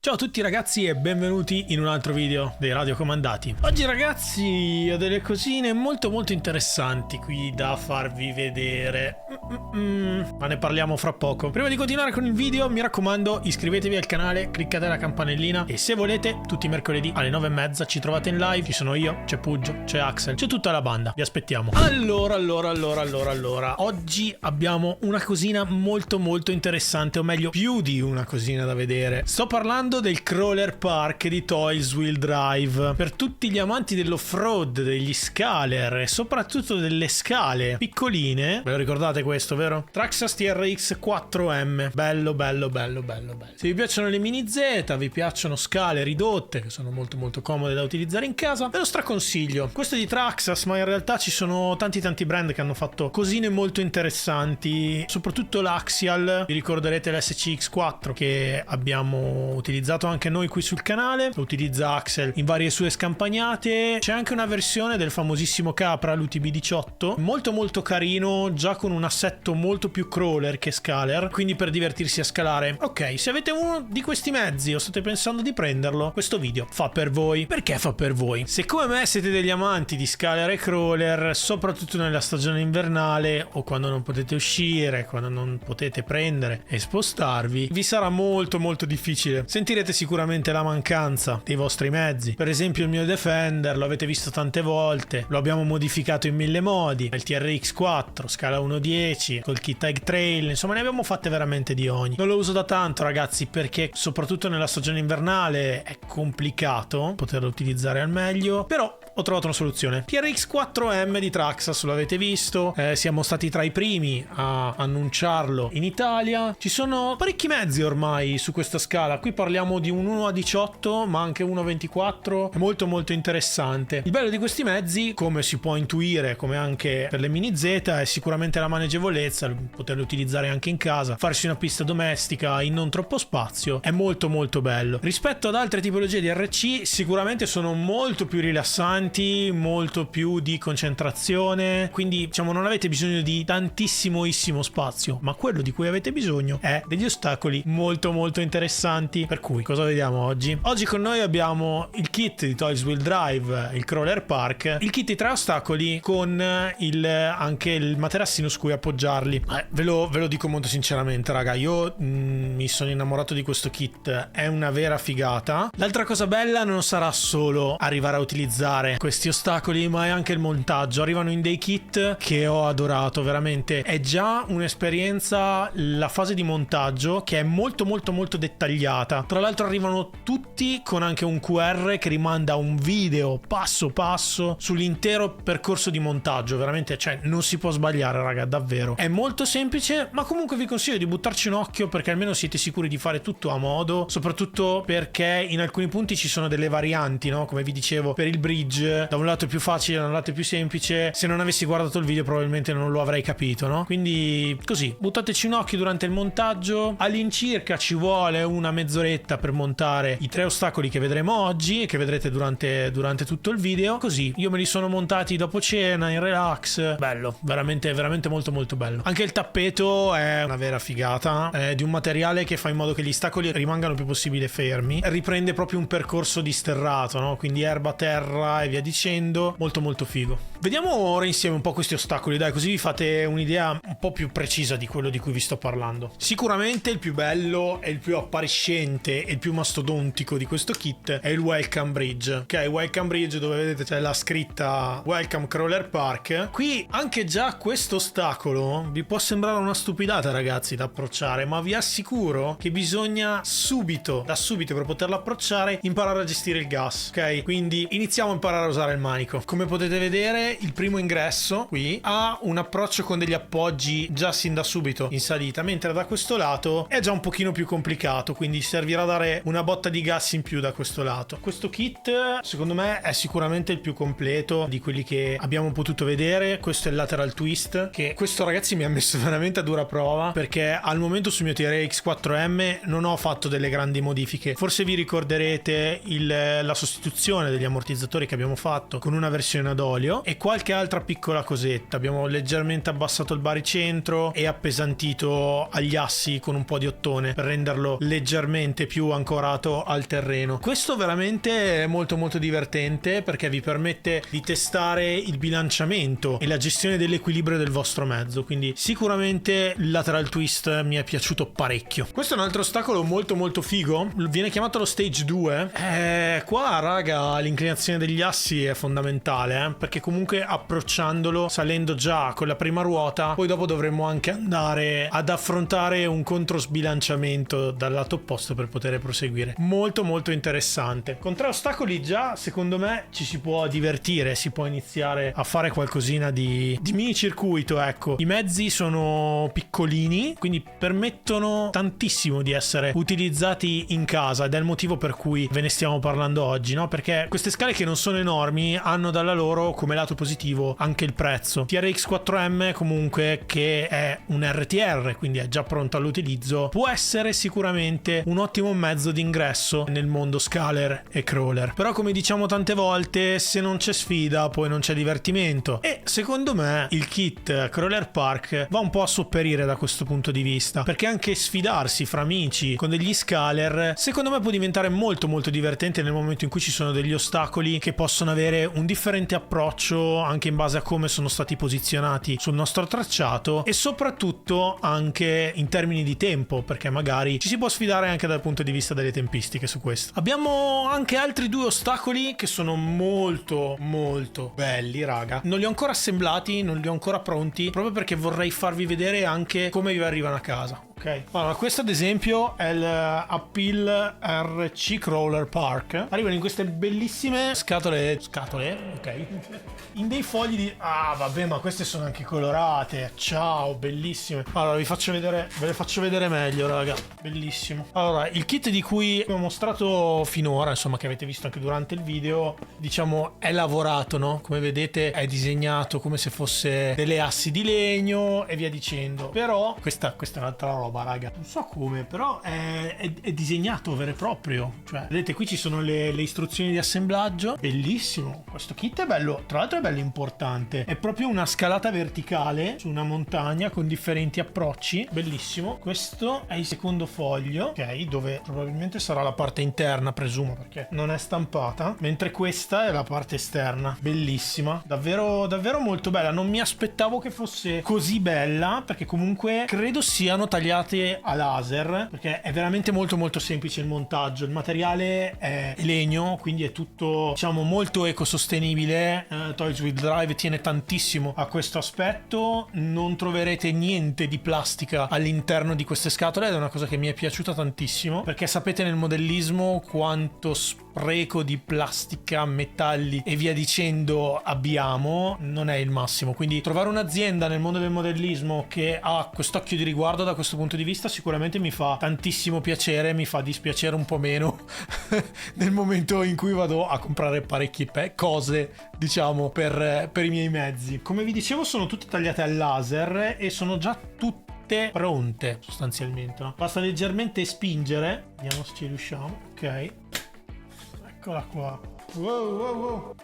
Ciao a tutti ragazzi e benvenuti in un altro video dei Radiocomandati. Oggi ragazzi ho delle cosine molto interessanti qui da farvi vedere, ma ne parliamo fra poco. Prima di continuare con il video mi raccomando iscrivetevi al canale, cliccate la campanellina e se volete tutti i mercoledì alle 9:30 ci trovate in live, ci sono io, c'è Puggio, c'è Axel, c'è tutta la banda, vi aspettiamo. Allora, oggi abbiamo una cosina molto interessante, o meglio più di una cosina da vedere. Sto parlando del Crawler Park di Toys Will Drive. Per tutti gli amanti dell'off-road, degli scaler e soprattutto delle scale piccoline, ve lo ricordate questo, vero? Traxxas TRX 4M, bello. Se vi piacciono le mini Z, vi piacciono scale ridotte che sono molto comode da utilizzare in casa, ve lo straconsiglio. Questo è di Traxxas, ma in realtà ci sono tanti brand che hanno fatto cosine molto interessanti, soprattutto l'Axial. Vi ricorderete l'SCX4 che abbiamo utilizzato anche noi qui sul canale, lo utilizza Axel in varie sue scampagnate. C'è anche una versione del famosissimo Capra, l'UTB18, molto carino, già con un assetto molto più crawler che scaler, quindi per divertirsi a scalare. Ok, se avete uno di questi mezzi o state pensando di prenderlo, questo video fa per voi. Perché fa per voi? Se come me siete degli amanti di scaler e crawler, soprattutto nella stagione invernale o quando non potete uscire, quando non potete prendere e spostarvi, vi sarà molto difficile. Sentirete sicuramente la mancanza dei vostri mezzi. Per esempio il mio Defender lo avete visto tante volte, lo abbiamo modificato in 1000 modi, il TRX 4 scala 1.10 col kit Egg Trail, insomma ne abbiamo fatte veramente di ogni. Non lo uso da tanto ragazzi, perché soprattutto nella stagione invernale è complicato poterlo utilizzare al meglio, però ho trovato una soluzione. TRX 4M di Traxxas, lo avete visto, siamo stati tra i primi a annunciarlo in Italia. Ci sono parecchi mezzi ormai su questa scala, qui parliamo di un 1/18 ma anche 1/24, è molto interessante. Il bello di questi mezzi, come si può intuire, come anche per le mini Z, è sicuramente la maneggevolezza, poterli utilizzare anche in casa, farsi una pista domestica in non troppo spazio, è molto bello. Rispetto ad altre tipologie di RC sicuramente sono molto più rilassanti, molto più di concentrazione, quindi diciamo non avete bisogno di tantissimissimo spazio, ma quello di cui avete bisogno è degli ostacoli molto interessanti. Per cui cosa vediamo oggi? Oggi con noi abbiamo il kit di Toys Will Drive, il Crawler Park, il kit di 3 ostacoli con anche il materassino su cui appoggiarli. Ve lo dico molto sinceramente raga, io mi sono innamorato di questo kit, è una vera figata. L'altra cosa bella non sarà solo arrivare a utilizzare questi ostacoli, ma è anche il montaggio. Arrivano in dei kit che ho adorato, veramente è già un'esperienza la fase di montaggio che è molto dettagliata. Tra l'altro arrivano tutti con anche un QR che rimanda un video passo passo sull'intero percorso di montaggio, veramente, cioè non si può sbagliare raga, davvero è molto semplice, ma comunque vi consiglio di buttarci un occhio perché almeno siete sicuri di fare tutto a modo, soprattutto perché in alcuni punti ci sono delle varianti, no? Come vi dicevo, per il bridge da un lato è più facile, da un lato è più semplice. Se non avessi guardato il video probabilmente non lo avrei capito, no? Quindi così, buttateci un occhio durante il montaggio. All'incirca ci vuole una mezz'oretta per montare i 3 ostacoli che vedremo oggi e che vedrete durante tutto il video. Così io me li sono montati dopo cena in relax, bello, veramente molto bello. Anche il tappeto è una vera figata, è di un materiale che fa in modo che gli ostacoli rimangano il più possibile fermi, riprende proprio un percorso disterrato, no? Quindi erba, terra e via dicendo, molto figo. Vediamo ora insieme un po' questi ostacoli, dai, così vi fate un'idea un po' più precisa di quello di cui vi sto parlando. Sicuramente il più bello e il più appariscente e il più mastodontico di questo kit è il Welcome Bridge, ok? Welcome Bridge, dove vedete c'è la scritta Welcome Crawler Park. Qui anche già questo ostacolo vi può sembrare una stupidata ragazzi da approcciare, ma vi assicuro che bisogna da subito per poterlo approcciare imparare a gestire il gas, ok? Quindi iniziamo a imparare a usare il manico. Come potete vedere il primo ingresso qui ha un approccio con degli appoggi già sin da subito in salita, mentre da questo lato è già un pochino più complicato, quindi servirà a dare una botta di gas in più da questo lato. Questo kit secondo me è sicuramente il più completo di quelli che abbiamo potuto vedere. Questo è il lateral twist, che questo ragazzi mi ha messo veramente a dura prova, perché al momento sul mio TRX 4M non ho fatto delle grandi modifiche. Forse vi ricorderete la sostituzione degli ammortizzatori che abbiamo abbiamo fatto con una versione ad olio e qualche altra piccola cosetta. Abbiamo leggermente abbassato il baricentro e appesantito agli assi con un po' di ottone per renderlo leggermente più ancorato al terreno. Questo veramente è molto molto divertente perché vi permette di testare il bilanciamento e la gestione dell'equilibrio del vostro mezzo, quindi sicuramente il lateral twist mi è piaciuto parecchio. Questo è un altro ostacolo molto molto figo, viene chiamato lo stage 2. Qua raga l'inclinazione degli assi è fondamentale, perché comunque approcciandolo salendo già con la prima ruota, poi dopo dovremmo anche andare ad affrontare un controsbilanciamento dal lato opposto per poter proseguire. Molto molto interessante. Con 3 ostacoli già secondo me ci si può divertire, si può iniziare a fare qualcosina di mini circuito, ecco. I mezzi sono piccolini, quindi permettono tantissimo di essere utilizzati in casa ed è il motivo per cui ve ne stiamo parlando oggi, no? Perché queste scale che non sono enormi hanno dalla loro come lato positivo anche il prezzo. TRX 4M comunque, che è un RTR, quindi è già pronto all'utilizzo, può essere sicuramente un ottimo mezzo d'ingresso nel mondo scaler e crawler. Però come diciamo tante volte, se non c'è sfida poi non c'è divertimento, e secondo me il kit Crawler Park va un po' a sopperire da questo punto di vista, perché anche sfidarsi fra amici con degli scaler secondo me può diventare molto molto divertente nel momento in cui ci sono degli ostacoli che possono avere un differente approccio anche in base a come sono stati posizionati sul nostro tracciato e soprattutto anche in termini di tempo, perché magari ci si può sfidare anche dal punto di vista delle tempistiche su questo. Abbiamo anche altri 2 ostacoli che sono molto molto belli raga, non li ho ancora assemblati, non li ho ancora pronti, proprio perché vorrei farvi vedere anche come vi arrivano a casa. Ok, allora questo ad esempio è l'Appeal RC Crawler Park. Arrivano in queste bellissime scatole, ok, in dei fogli di... Ah vabbè, ma queste sono anche colorate. Ciao, bellissime. Allora ve le faccio vedere meglio raga. Bellissimo. Allora il kit di cui ho mostrato finora, insomma, che avete visto anche durante il video, diciamo è lavorato, no? Come vedete è disegnato come se fosse delle assi di legno e via dicendo. Però questa è un'altra roba raga, non so come, però è disegnato vero e proprio. Cioè vedete qui ci sono le istruzioni di assemblaggio. Bellissimo, questo kit è bello, tra l'altro è bello importante, è proprio una scalata verticale su una montagna con differenti approcci. Bellissimo. Questo è il secondo foglio, ok, dove probabilmente sarà la parte interna, presumo, perché non è stampata, mentre questa è la parte esterna. Bellissima, davvero davvero molto bella. Non mi aspettavo che fosse così bella, perché comunque credo siano tagliate a laser, perché è veramente molto molto semplice il montaggio. Il materiale è legno, quindi è tutto diciamo molto ecosostenibile. Toys with Drive tiene tantissimo a questo aspetto. Non troverete niente di plastica all'interno di queste scatole ed è una cosa che mi è piaciuta tantissimo, perché sapete nel modellismo quanto spreco di plastica, metalli e via dicendo abbiamo, non è il massimo. Quindi trovare un'azienda nel mondo del modellismo che ha quest'occhio di riguardo da questo punto di vista sicuramente mi fa tantissimo piacere, mi fa dispiacere un po' meno nel momento in cui vado a comprare parecchie cose diciamo per i miei mezzi. Come vi dicevo sono tutte tagliate al laser e sono già tutte pronte sostanzialmente, no? Basta leggermente spingere, vediamo se ci riusciamo. Ok, eccola qua. Wow.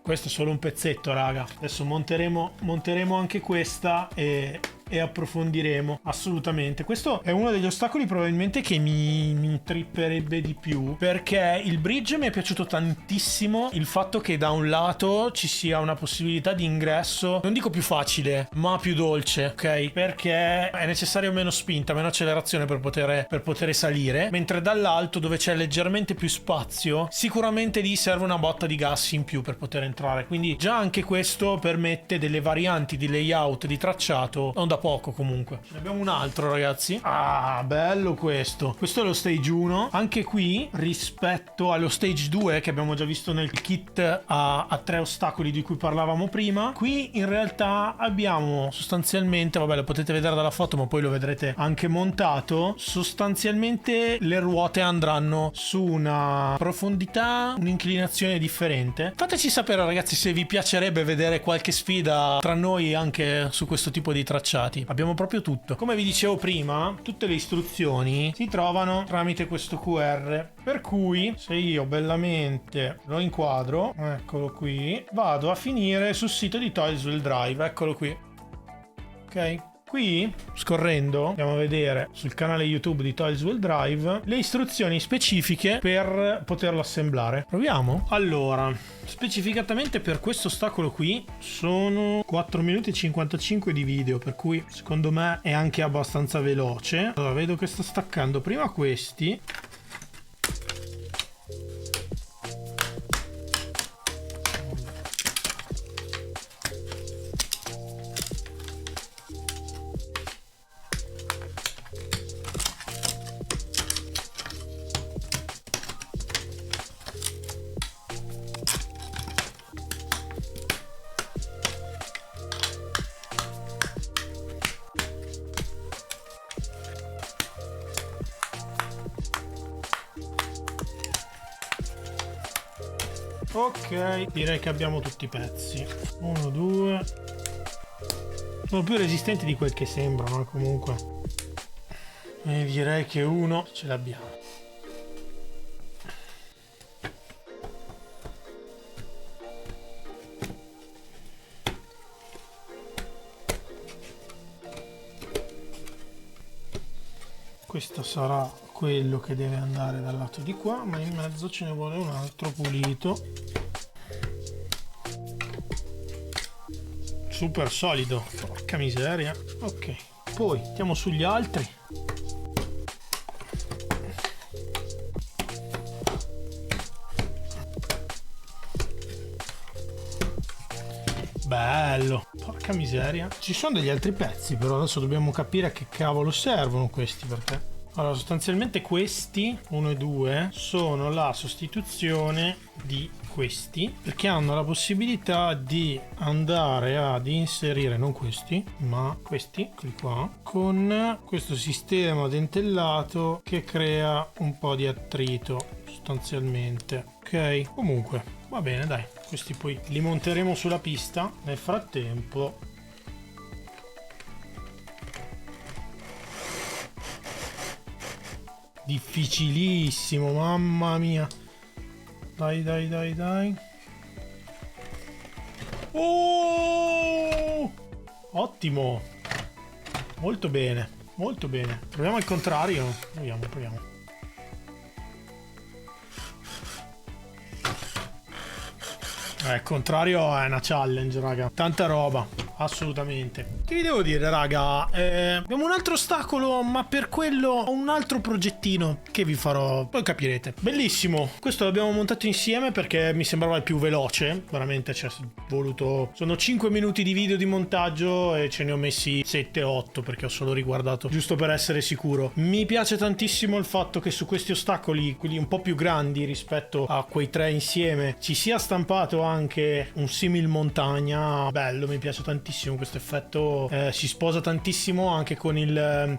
Questo è solo un pezzetto raga, adesso monteremo anche questa e approfondiremo assolutamente. Questo è uno degli ostacoli probabilmente che mi tripperebbe di più, perché il bridge mi è piaciuto tantissimo, il fatto che da un lato ci sia una possibilità di ingresso, non dico più facile ma più dolce, ok, perché è necessario meno spinta, meno accelerazione per poter salire, mentre dall'alto dove c'è leggermente più spazio sicuramente lì serve una botta di gas in più per poter entrare. Quindi già anche questo permette delle varianti di layout, di tracciato non da poco. Comunque ne abbiamo un altro ragazzi. Ah, bello questo è lo stage 1. Anche qui rispetto allo stage 2 che abbiamo già visto nel kit a 3 ostacoli di cui parlavamo prima, qui in realtà abbiamo sostanzialmente, vabbè lo potete vedere dalla foto ma poi lo vedrete anche montato, sostanzialmente le ruote andranno su una profondità, un'inclinazione differente. Fateci sapere ragazzi se vi piacerebbe vedere qualche sfida tra noi anche su questo tipo di tracciati. completati. Abbiamo proprio tutto. Come vi dicevo prima, tutte le istruzioni si trovano tramite questo QR, per cui se io bellamente lo inquadro, eccolo qui, vado a finire sul sito di Toyswell Drive, eccolo qui. Ok? Qui, scorrendo, andiamo a vedere sul canale YouTube di Toyswell Drive le istruzioni specifiche per poterlo assemblare. Proviamo? Allora, specificatamente per questo ostacolo qui sono 4 minuti e 55 di video, per cui secondo me è anche abbastanza veloce. Allora, vedo che sto staccando prima questi. Ok, direi che abbiamo tutti i pezzi. 1, 2. Sono più resistenti di quel che sembrano, comunque. E direi che uno ce l'abbiamo. Questo sarà quello che deve andare dal lato di qua, ma in mezzo ce ne vuole un altro pulito. Super solido, porca miseria. Ok, poi andiamo sugli altri. Bello, porca miseria. Ci sono degli altri pezzi, però adesso dobbiamo capire a che cavolo servono questi, perché... Allora, sostanzialmente questi, 1 e 2, sono la sostituzione di questi, perché hanno la possibilità di andare ad inserire, non questi, ma questi, qui qua, con questo sistema dentellato che crea un po' di attrito, sostanzialmente. Ok, comunque, va bene, dai. Questi poi li monteremo sulla pista. Nel frattempo... Difficilissimo, mamma mia. Dai, dai, dai, dai. Oh! Ottimo. Molto bene, molto bene. Proviamo al contrario. Proviamo. Il contrario è una challenge, raga. Tanta roba, assolutamente. Che vi devo dire, raga? Abbiamo un altro ostacolo, ma per quello ho un altro progettino che vi farò, poi capirete. Bellissimo. Questo l'abbiamo montato insieme perché mi sembrava il più veloce. Veramente ci è voluto... Sono 5 minuti di video di montaggio e ce ne ho messi 7-8 perché ho solo riguardato, giusto per essere sicuro. Mi piace tantissimo il fatto che su questi ostacoli, quelli un po' più grandi rispetto a quei 3 insieme, ci sia stampato anche un simil montagna. Bello, mi piace tantissimo questo effetto. Si sposa tantissimo anche con il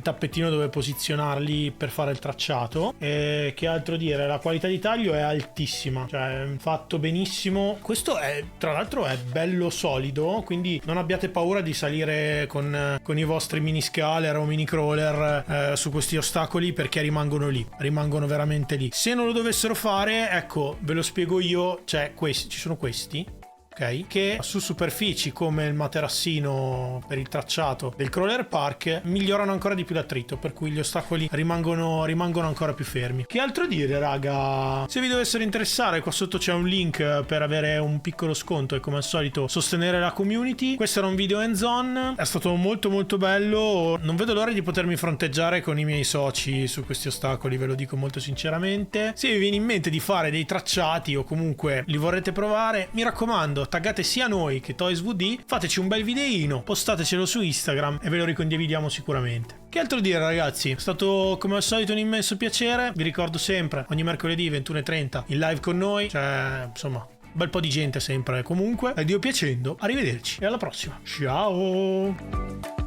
tappetino dove posizionarli per fare il tracciato. Che altro dire, la qualità di taglio è altissima, cioè è fatto benissimo. Questo è, tra l'altro, è bello solido, quindi non abbiate paura di salire con i vostri mini scaler o mini crawler su questi ostacoli, perché rimangono veramente lì. Se non lo dovessero fare, ecco, ve lo spiego io, cioè ci sono questi, ok, che su superfici come il materassino per il tracciato del crawler park migliorano ancora di più l'attrito, per cui gli ostacoli rimangono ancora più fermi. Che altro dire, raga? Se vi dovessero interessare, qua sotto c'è un link per avere un piccolo sconto e come al solito sostenere la community. Questo era un video hands-on, è stato molto molto bello. Non vedo l'ora di potermi fronteggiare con i miei soci su questi ostacoli, ve lo dico molto sinceramente. Se vi viene in mente di fare dei tracciati o comunque li vorrete provare, mi raccomando, taggate sia noi che ToysVD, fateci un bel videino, postatecelo su Instagram e ve lo ricondividiamo sicuramente. Che altro dire, ragazzi? È stato come al solito un immenso piacere. Vi ricordo sempre, ogni mercoledì 21:30 in live con noi, cioè insomma un bel po' di gente sempre. Comunque, Dio piacendo, arrivederci e alla prossima. Ciao!